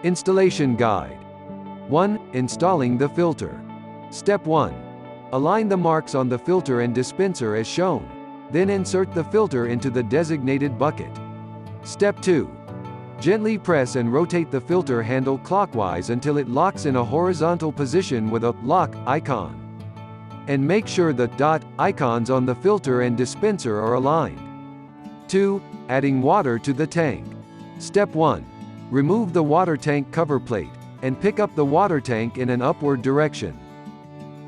Installation Guide. 1. Installing the filter. Step 1. Align the marks on the filter and dispenser as shown. Then insert the filter into the designated bucket. Step 2. Gently press and rotate the filter handle clockwise until it locks in a horizontal position with a lock icon. And make sure the dot icons on the filter and dispenser are aligned. 2. Adding water to the tank. Step 1. Remove the water tank cover plate, and pick up the water tank in an upward direction.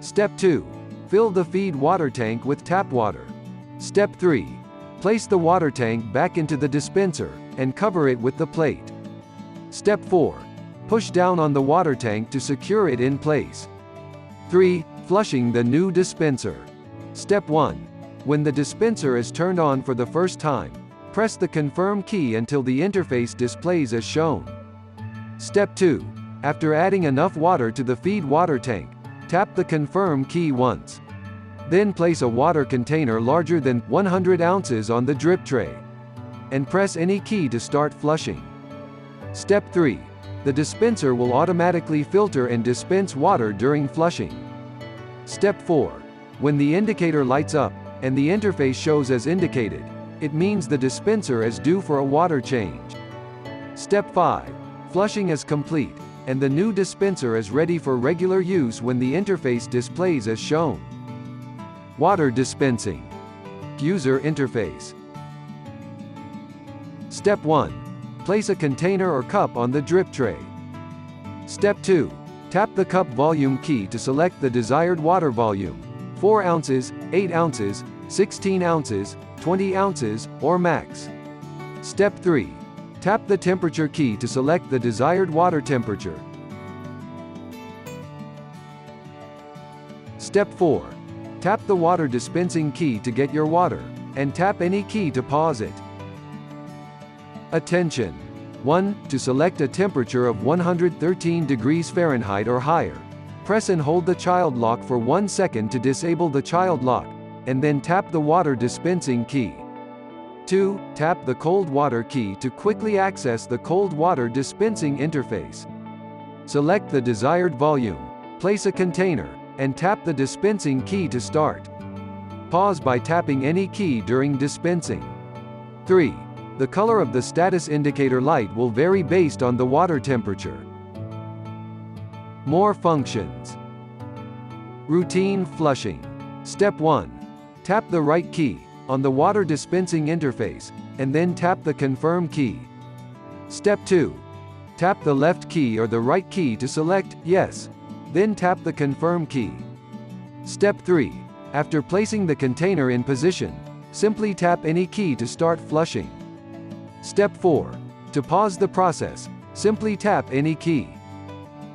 Step 2. Fill the feed water tank with tap water. Step 3. Place the water tank back into the dispenser, and cover it with the plate. Step 4. Push down on the water tank to secure it in place. 3. Flushing the new dispenser. Step 1. When the dispenser is turned on for the first time, press the confirm key until the interface displays as shown. Step 2. After adding enough water to the feed water tank, tap the confirm key once. Then place a water container larger than 100 ounces on the drip tray, and press any key to start flushing. Step 3. The dispenser will automatically filter and dispense water during flushing. Step 4. When the indicator lights up, and the interface shows as indicated, it means the dispenser is due for a water change. Step 5. Flushing is complete, and the new dispenser is ready for regular use when the interface displays as shown. Water dispensing. User interface. Step 1. Place a container or cup on the drip tray. Step 2. Tap the cup volume key to select the desired water volume: 4 ounces, 8 ounces, 16 ounces, 20 ounces, or max. Step 3. Tap the temperature key to select the desired water temperature. Step 4. Tap the water dispensing key to get your water, and tap any key to pause it. Attention! 1. To select a temperature of 113 degrees Fahrenheit or higher, press and hold the child lock for 1 second to disable the child lock, and then tap the water dispensing key. 2. Tap the cold water key to quickly access the cold water dispensing interface. Select the desired volume, place a container, and tap the dispensing key to start. Pause by tapping any key during dispensing. 3. The color of the status indicator light will vary based on the water temperature. More functions. Routine flushing. Step 1. Tap the right key on the water dispensing interface, and then tap the confirm key. Step 2. Tap the left key or the right key to select yes, then tap the confirm key. Step 3. After placing the container in position, simply tap any key to start flushing. Step 4. To pause the process, simply tap any key.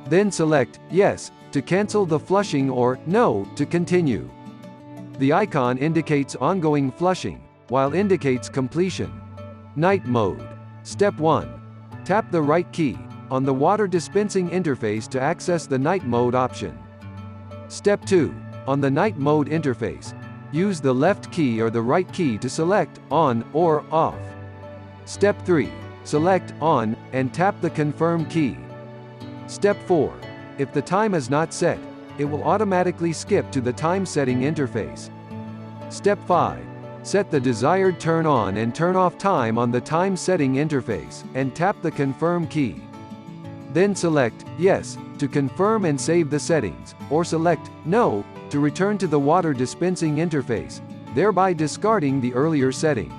Then select yes to cancel the flushing or no to continue. The icon indicates ongoing flushing, while indicates completion. Night mode. Step 1. Tap the right key on the water dispensing interface to access the night mode option. Step 2. On the night mode interface, use the left key or the right key to select on or off. Step 3. Select on and tap the confirm key. Step 4. If the time is not set, it will automatically skip to the time setting interface. Step 5. Set the desired turn on and turn off time on the time setting interface, and tap the confirm key. Then select yes to confirm and save the settings, or select no to return to the water dispensing interface, thereby discarding the earlier setting.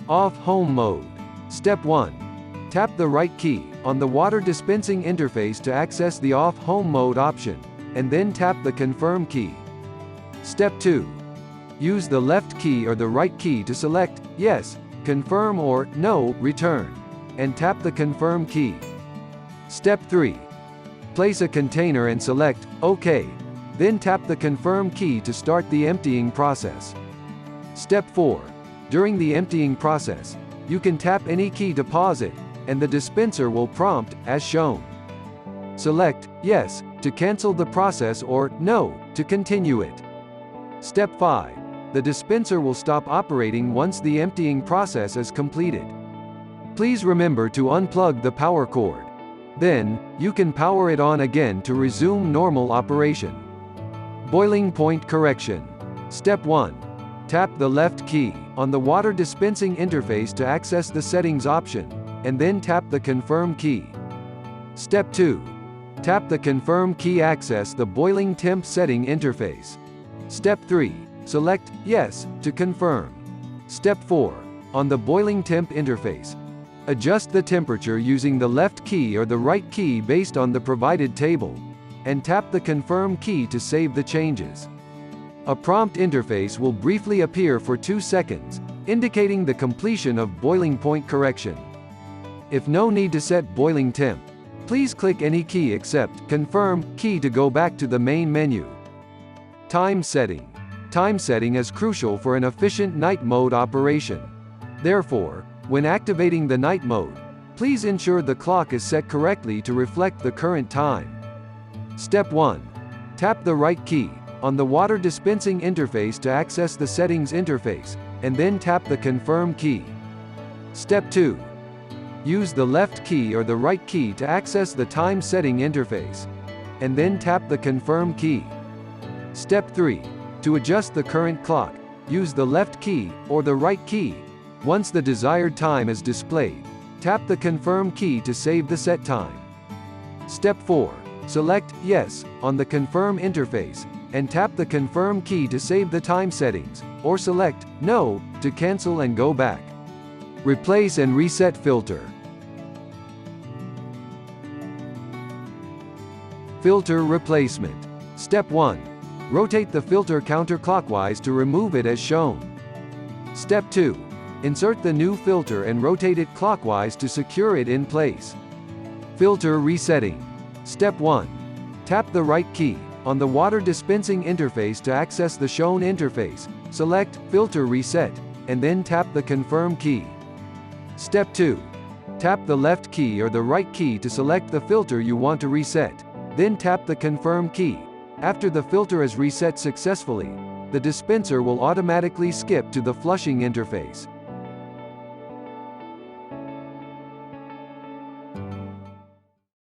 Off home mode. Step 1. Tap the right key on the water dispensing interface to access the off home mode option, and then tap the confirm key. Step 2. Use the left key or the right key to select yes, confirm, or no, return, and tap the confirm key. Step 3. Place a container and select OK, then tap the confirm key to start the emptying process. Step 4. During the emptying process, you can tap any key to pause it, and the dispenser will prompt as shown. Select yes to cancel the process or no to continue it. Step 5. The dispenser will stop operating once the emptying process is completed. Please remember to unplug the power cord. Then, you can power it on again to resume normal operation. Boiling point correction. Step 1. Tap the left key on the water dispensing interface to access the settings option, and then tap the confirm key. Step 2. Tap the confirm key access the boiling temp setting interface. Step 3. Select yes to confirm. Step 4. On the boiling temp interface, adjust the temperature using the left key or the right key based on the provided table, and tap the confirm key to save the changes. A prompt interface will briefly appear for 2 seconds, indicating the completion of boiling point correction. If no need to set boiling temp, please click any key except confirm key to go back to the main menu. Time setting. Time setting is crucial for an efficient night mode operation. Therefore, when activating the night mode, please ensure the clock is set correctly to reflect the current time. Step 1. Tap the right key on the water dispensing interface to access the settings interface, and then tap the confirm key. Step 2. Use the left key or the right key to access the time setting interface, and then tap the confirm key. Step 3. To adjust the current clock, use the left key or the right key. Once the desired time is displayed, tap the confirm key to save the set time. Step 4. Select yes on the confirm interface, and tap the confirm key to save the time settings, or select no to cancel and go back. Replace and reset filter. Filter replacement. Step 1. Rotate the filter counterclockwise to remove it as shown. Step 2. Insert the new filter and rotate it clockwise to secure it in place. Filter resetting. Step 1. Tap the right key on the water dispensing interface to access the shown interface, select Filter Reset, and then tap the confirm key. Step 2. Tap the left key or the right key to select the filter you want to reset, then tap the confirm key. After the filter is reset successfully, the dispenser will automatically skip to the flushing interface.